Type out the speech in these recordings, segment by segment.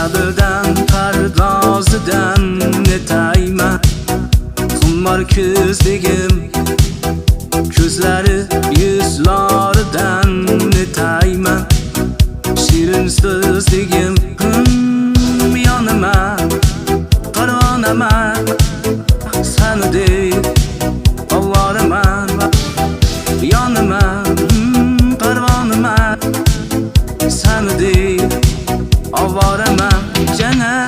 labidan pardozidan netayman. Xumor ko'zligim ko'zlari yuzlaridan netayman. Shirin so'zligim yonaman parvonaman seni deb ovoraman. Yonaman parvonaman seni deb ovoraman jana.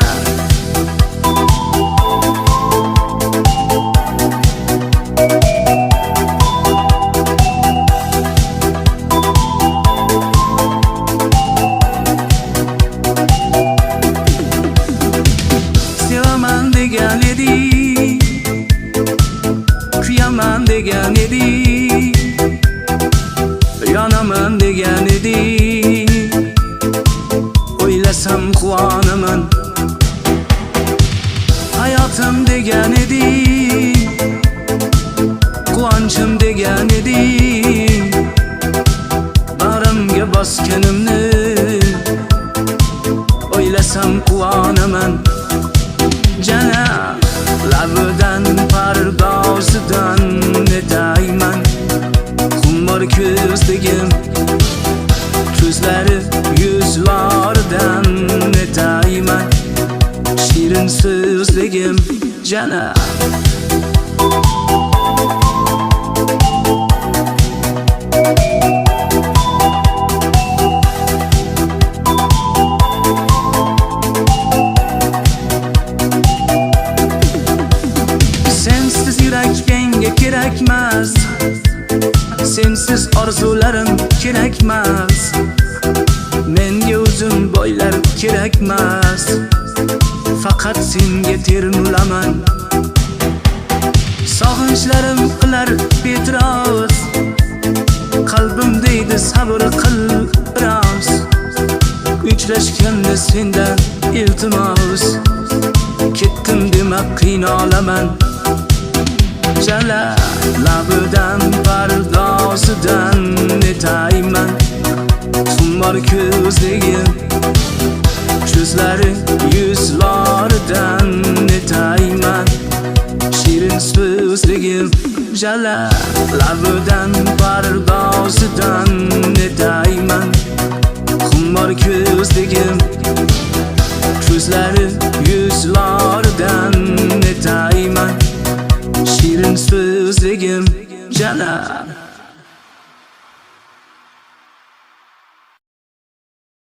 Sevaman degan eding, kuyaman degan eding, yonaman degan eding. O'ylasam quvonaman, hayotim degan eding, quvonchim degan eding. Bag'rimga bosganimni o'ylasam quvonaman jana. Labidan pardozidan netayman. Xumor ko'zligim ko'zlari yuzlaridan netayman. Shirin so'zligim jana. Sensiz yurak menga kerakmas, sensiz orzularim kerakmas. Menga uzun boylar kerakmas, faqat senga termulaman. Sog'inchlarim qilar betroz, qalbim deydi sabr qil biroz. Uchrashganda sendan iltimos, ketdim dema qiynalaman jala. Labidan pardozidan netayman. Xumor ko'zligim ko'zlari yuzlaridan netayman. Shirin so'zligim jala. Labidan pardozidan netayman. Xumor ko'zligim ko'zlari yuzlaridan netayman. Shirin so'zligim jana.